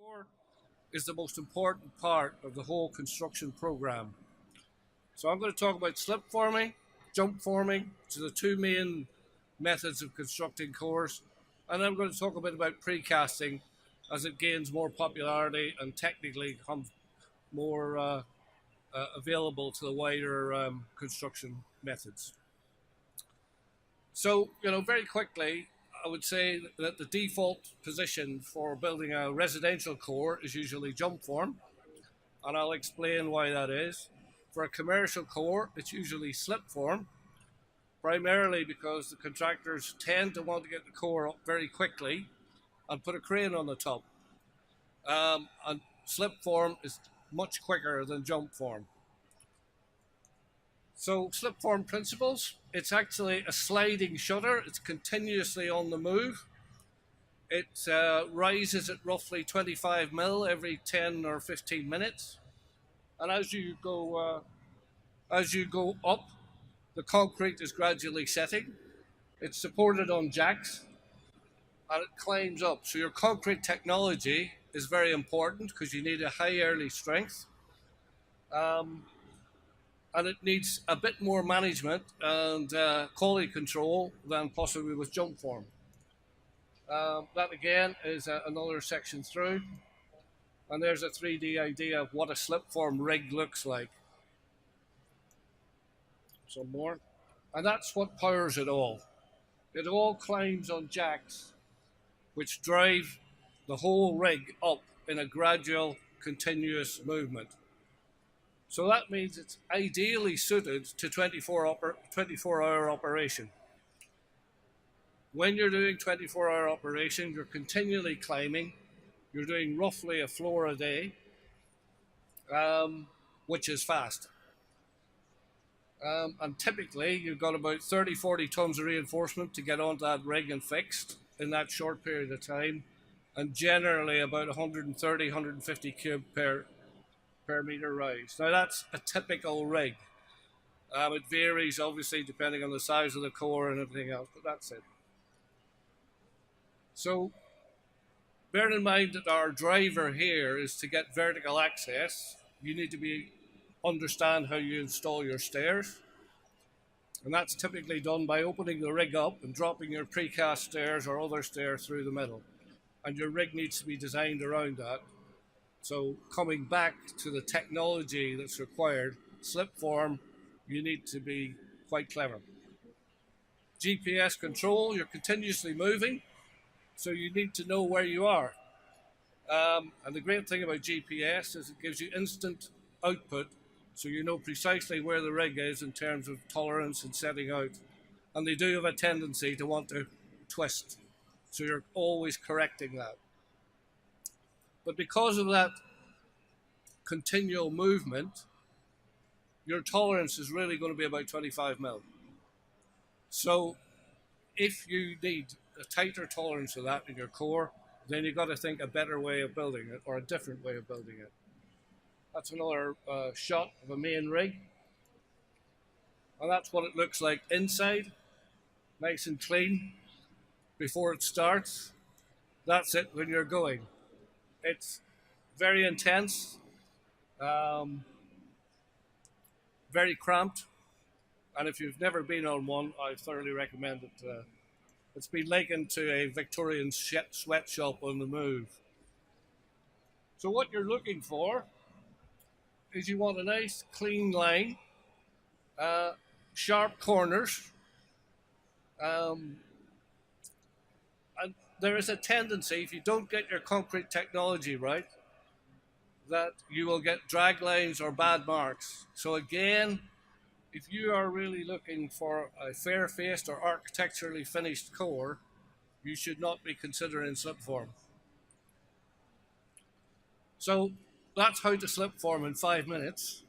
core is the most important part of the whole construction program. So I'm going to talk about slip forming, jump forming, which are the two main methods of constructing cores. And I'm going to talk a bit about precasting as it gains more popularity and technically becomes more available to the wider construction methods. So, very quickly, I would say that the default position for building a residential core is usually jump form, and I'll explain why that is. For a commercial core, it's usually slip form, primarily because the contractors tend to want to get the core up very quickly and put a crane on the top. And slip form is much quicker than jump form. So slip form principles, it's actually a sliding shutter. It's continuously on the move. It rises at roughly 25 mil every 10 or 15 minutes. And as you go up, the concrete is gradually setting. It's supported on jacks and it climbs up. So your concrete technology is very important because you need a high early strength. And it needs a bit more management and quality control than possibly with jump form. That again is another section through, and there's a 3D idea of what a slip form rig looks like. Some more, and that's what powers it all. It all climbs on jacks, which drive the whole rig up in a gradual, continuous movement. So that means it's ideally suited to 24-hour operation. When you're doing 24-hour operation, you're continually climbing. You're doing roughly a floor a day, which is fast. And typically, you've got about 30-40 tons of reinforcement to get onto that rig and fixed in that short period of time, and generally about 130-150 cube per meter rise. Now that's a typical rig. It varies obviously depending on the size of the core and everything else, but that's it. So bear in mind that our driver here is to get vertical access. You need to understand how you install your stairs, and that's typically done by opening the rig up and dropping your precast stairs or other stairs through the middle, and your rig needs to be designed around that. So coming back to the technology that's required, slip form, you need to be quite clever. GPS control, you're continuously moving, so you need to know where you are. And the great thing about GPS is it gives you instant output, so you know precisely where the rig is in terms of tolerance and setting out. And they do have a tendency to want to twist, so you're always correcting that. But because of that continual movement, your tolerance is really going to be about 25 mil. So if you need a tighter tolerance of that in your core, then you've got to think a better way of building it or a different way of building it. That's another shot of a main rig. And that's what it looks like inside, nice and clean before it starts. That's it when you're going. It's very intense, very cramped, and if you've never been on one, I thoroughly recommend it. It's been likened to a Victorian sweatshop on the move. So what you're looking for is you want a nice clean line, sharp corners, and there is a tendency, if you don't get your concrete technology right, that you will get drag lines or bad marks. So again, if you are really looking for a fair-faced or architecturally finished core, you should not be considering slip form. So that's how to slip form in 5 minutes.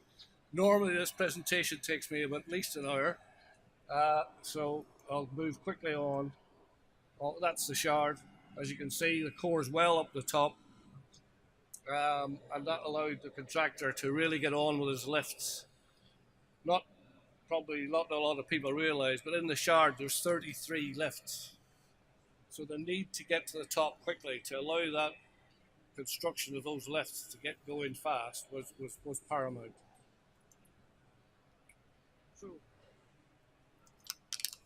Normally this presentation takes me about at least an hour, so I'll move quickly on. Oh, that's the shard. As you can see, the core is well up the top, and that allowed the contractor to really get on with his lifts. Probably not a lot of people realize, but in the shard there's 33 lifts. So the need to get to the top quickly to allow that construction of those lifts to get going fast was paramount. So,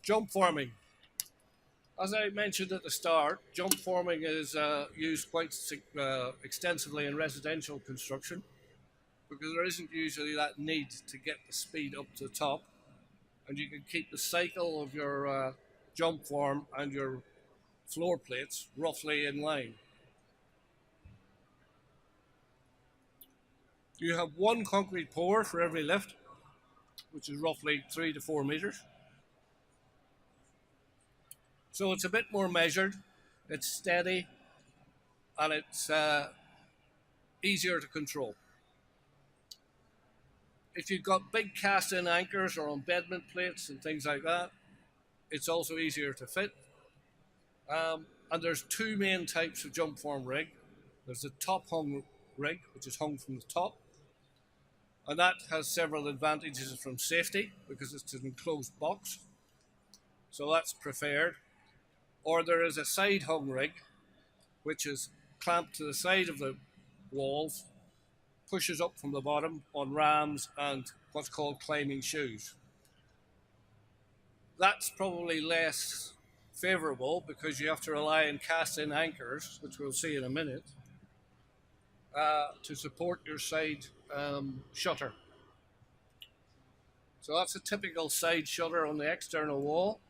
jump forming. As I mentioned at the start, jump forming is used quite extensively in residential construction because there isn't usually that need to get the speed up to the top, and you can keep the cycle of your jump form and your floor plates roughly in line. You have one concrete pour for every lift, which is roughly 3 to 4 meters. So it's a bit more measured, it's steady, and it's easier to control. If you've got big cast-in anchors or embedment plates and things like that, it's also easier to fit. And there's two main types of jump form rig. There's the top hung rig, which is hung from the top, and that has several advantages from safety because it's an enclosed box, so that's preferred. Or there is a side hung rig, which is clamped to the side of the walls, pushes up from the bottom on rams and what's called climbing shoes. That's probably less favourable because you have to rely on cast-in anchors, which we'll see in a minute, to support your side shutter. So that's a typical side shutter on the external wall.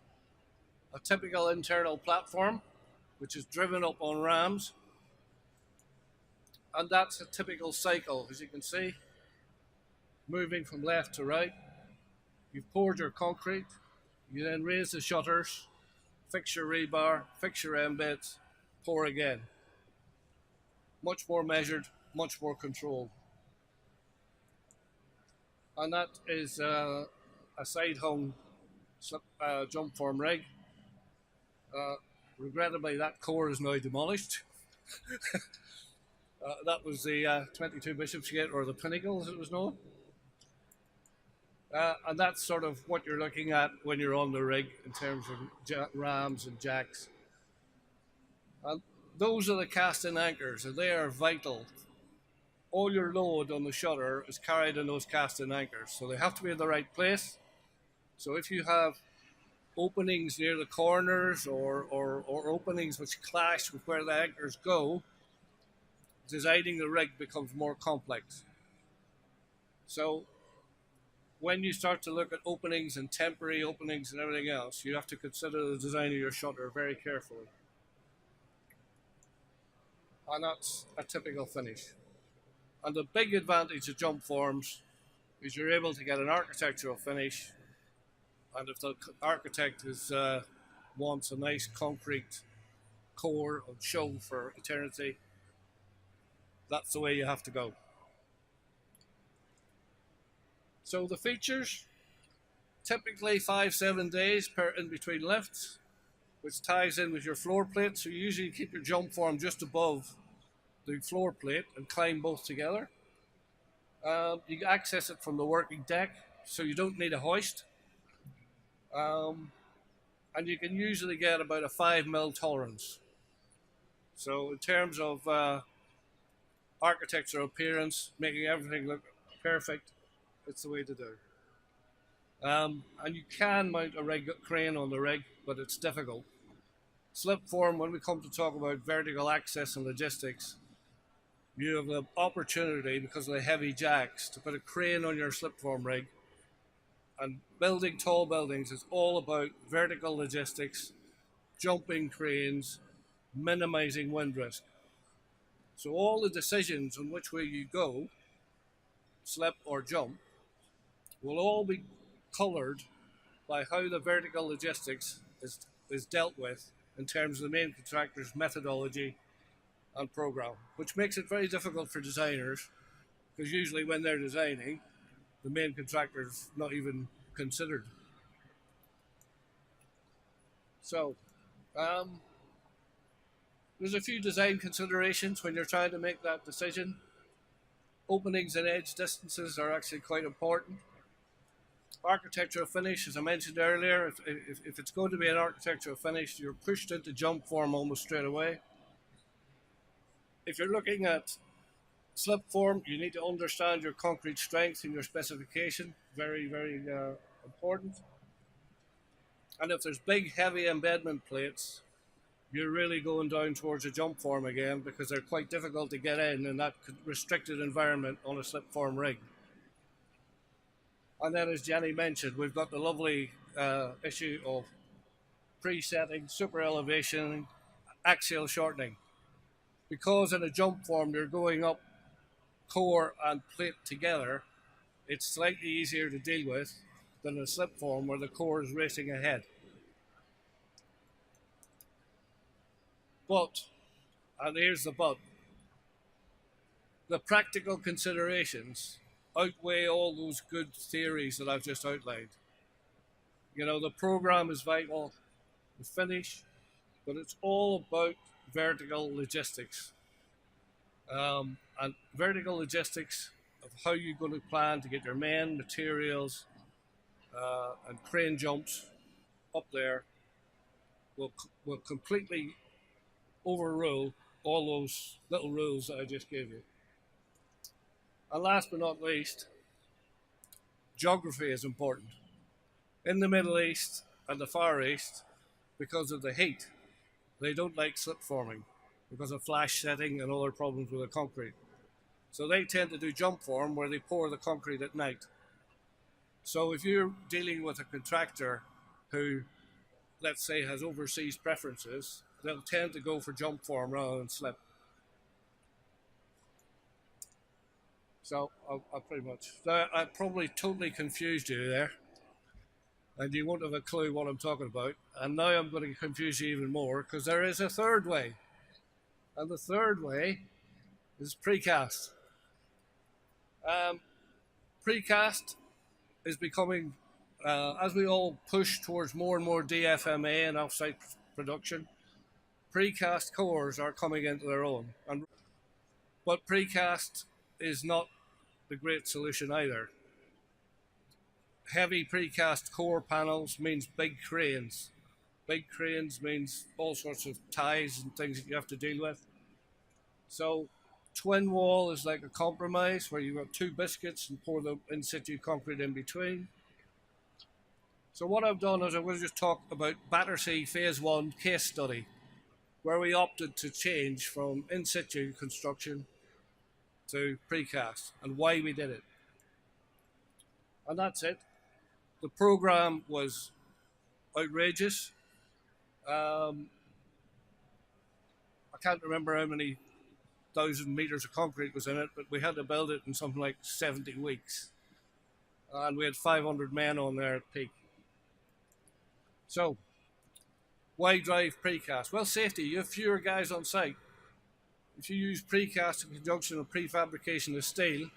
A typical internal platform, which is driven up on rams. And that's a typical cycle, as you can see, moving from left to right. You've poured your concrete, you then raise the shutters, fix your rebar, fix your embeds, pour again. Much more measured, much more controlled. And that is a side hung jump form rig. Regrettably, that core is now demolished. That was the 22 Bishopsgate, or the Pinnacle as it was known. And that's sort of what you're looking at when you're on the rig in terms of rams and jacks. And those are the cast-in anchors, and they are vital. All your load on the shutter is carried in those cast-in anchors, so they have to be in the right place. So if you have openings near the corners or openings which clash with where the anchors go, designing the rig becomes more complex. So when you start to look at openings and temporary openings and everything else, you have to consider the design of your shutter very carefully. And that's a typical finish. And the big advantage of jump forms is you're able to get an architectural finish. And if the architect wants a nice concrete core and show for eternity, that's the way you have to go. So the features, typically 5-7 days per in between lifts, which ties in with your floor plate. So you usually keep your jump form just above the floor plate and climb both together. You can access it from the working deck, so you don't need a hoist. And you can usually get about a 5mm tolerance. So in terms of architectural appearance, making everything look perfect, it's the way to do. And you can mount a crane on the rig, but it's difficult. Slipform, when we come to talk about vertical access and logistics, you have the opportunity, because of the heavy jacks, to put a crane on your slipform rig. And building tall buildings is all about vertical logistics, jumping cranes, minimizing wind risk. So all the decisions on which way you go, slip or jump, will all be colored by how the vertical logistics is dealt with in terms of the main contractor's methodology and program, which makes it very difficult for designers, because usually when they're designing, the main contractor is not even considered. So there's a few design considerations when you're trying to make that decision. Openings and edge distances are actually quite important. Architectural finish, as I mentioned earlier, if it's going to be an architectural finish, you're pushed into jump form almost straight away. If you're looking at Slipform, you need to understand your concrete strength and your specification. Very, very important. And if there's big, heavy embedment plates, you're really going down towards a jump form again because they're quite difficult to get in that restricted environment on a Slipform rig. And then, as Jenny mentioned, we've got the lovely issue of presetting, super elevation, axial shortening. Because in a jump form you're going up core and plate together, it's slightly easier to deal with than a slip form where the core is racing ahead. But, and here's the but, the practical considerations outweigh all those good theories that I've just outlined. You know, the program is vital, the finish, but it's all about vertical logistics. And vertical logistics of how you're going to plan to get your men, materials, and crane jumps up there will completely overrule all those little rules that I just gave you. And last but not least, geography is important. In the Middle East and the Far East, because of the heat, they don't like slip forming because of flash setting and other problems with the concrete. So they tend to do jump form where they pour the concrete at night. So if you're dealing with a contractor who, let's say, has overseas preferences, they'll tend to go for jump form rather than slip. So I pretty much, I probably totally confused you there, and you won't have a clue what I'm talking about. And now I'm going to confuse you even more because there is a third way. And the third way is precast. Precast is becoming, as we all push towards more and more DFMA and off-site production, precast cores are coming into their own. But precast is not the great solution either. Heavy precast core panels means big cranes. Big cranes means all sorts of ties and things that you have to deal with. So twin wall is like a compromise where you've got two biscuits and pour the in situ concrete in between. So what I've done is I'm going to just talk about Battersea Phase 1 case study, where we opted to change from in situ construction to precast and why we did it. And that's it. The program was outrageous. I can't remember how many thousand meters of concrete was in it, but we had to build it in something like 70 weeks. And we had 500 men on there at peak. So, why drive precast? Well, safety. You have fewer guys on site. If you use precast in conjunction with prefabrication of steel,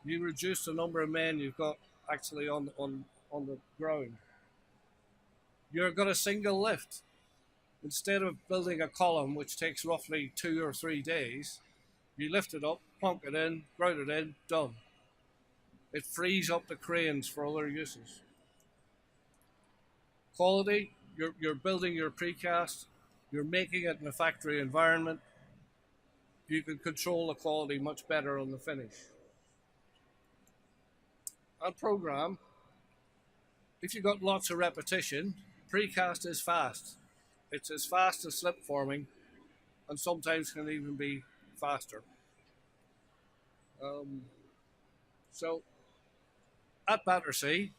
you reduce the number of men you've got actually on the ground. You're got a single lift. Instead of building a column, which takes roughly 2 or 3 days, you lift it up, plunk it in, grout it in, done. It frees up the cranes for other uses. Quality, you're building your precast, you're making it in a factory environment, you can control the quality much better on the finish. And program, if you've got lots of repetition, precast is fast. It's as fast as slip forming and sometimes can even be faster. So at Battersea,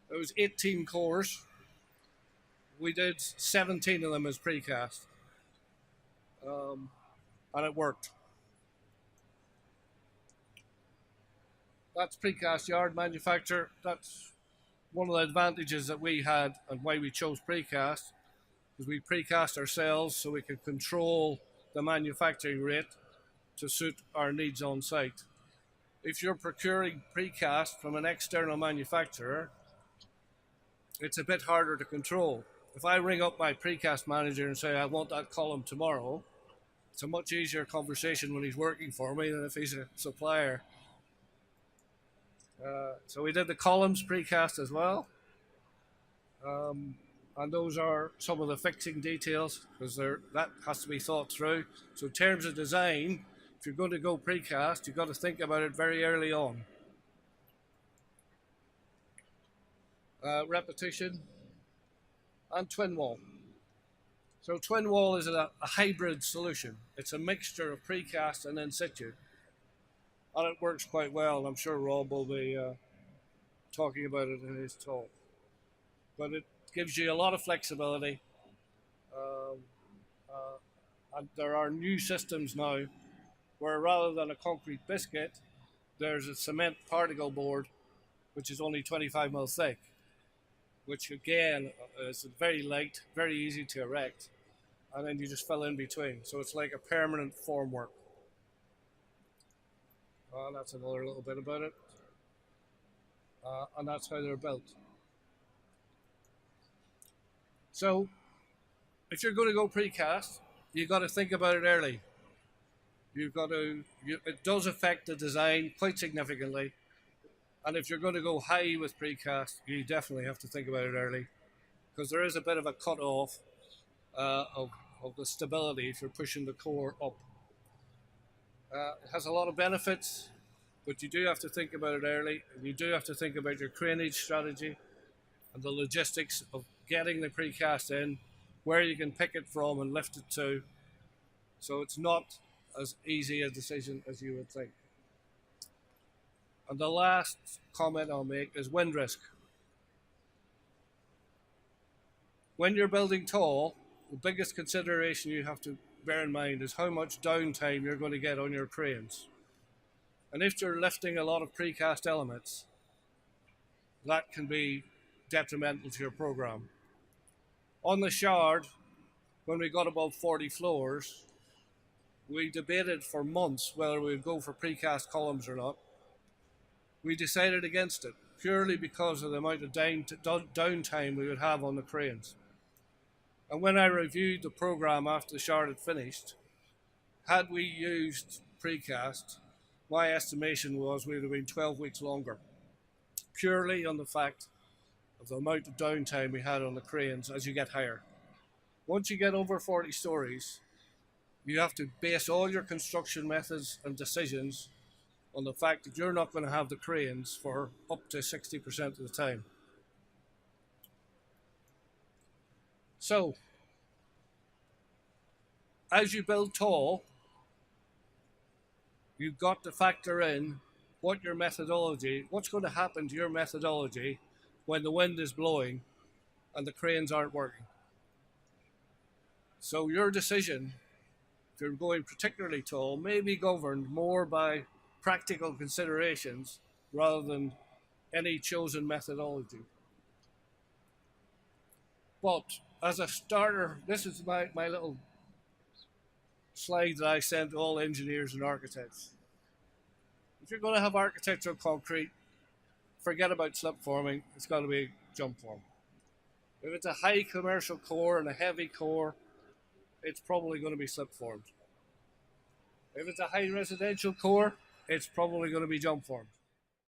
there was 18 cores. We did 17 of them as precast. And it worked. That's precast yard manufacture. That's one of the advantages that we had and why we chose precast, is we precast ourselves so we could control the manufacturing rate to suit our needs on site. If you're procuring precast from an external manufacturer, it's a bit harder to control. If I ring up my precast manager and say I want that column tomorrow, it's a much easier conversation when he's working for me than if he's a supplier. So we did the columns precast as well. And those are some of the fixing details because that has to be thought through. So in terms of design, if you're going to go precast, you've got to think about it very early on. Repetition and twin wall. So twin wall is a hybrid solution. It's a mixture of precast and in situ, and it works quite well. I'm sure Rob will be talking about it in his talk. But it gives you a lot of flexibility. Um, and there are new systems now where rather than a concrete biscuit, there's a cement particle board, which is only 25 mil thick, which again is very light, very easy to erect, and then you just fill in between. So it's like a permanent formwork. That's another little bit about it. And that's how they're built. So if you're going to go precast, you've got to think about it early. It does affect the design quite significantly. And if you're going to go high with precast, you definitely have to think about it early because there is a bit of a cut off of the stability if you're pushing the core up. It has a lot of benefits, but you do have to think about it early. And you do have to think about your craneage strategy and the logistics of getting the precast in, where you can pick it from and lift it to. So it's not as easy a decision as you would think. And the last comment I'll make is wind risk. When you're building tall, the biggest consideration you have to bear in mind is how much downtime you're going to get on your cranes. And if you're lifting a lot of precast elements, that can be detrimental to your program. On the Shard, when we got above 40 floors, we debated for months whether we would go for precast columns or not. We decided against it purely because of the amount of downtime we would have on the cranes. And when I reviewed the program after the Shard had finished, had we used precast, my estimation was we would have been 12 weeks longer, purely on the fact of the amount of downtime we had on the cranes as you get higher. Once you get over 40 stories, you have to base all your construction methods and decisions on the fact that you're not going to have the cranes for up to 60% of the time. So, as you build tall, you've got to factor in what's going to happen to your methodology when the wind is blowing and the cranes aren't working. So your decision, if you're going particularly tall, may be governed more by practical considerations rather than any chosen methodology. But as a starter, this is my little slide that I send to all engineers and architects. If you're going to have architectural concrete, forget about slipforming, it's got to be Jumpform. If it's a high commercial core and a heavy core, it's probably going to be slipformed. If it's a high residential core, it's probably going to be Jumpformed.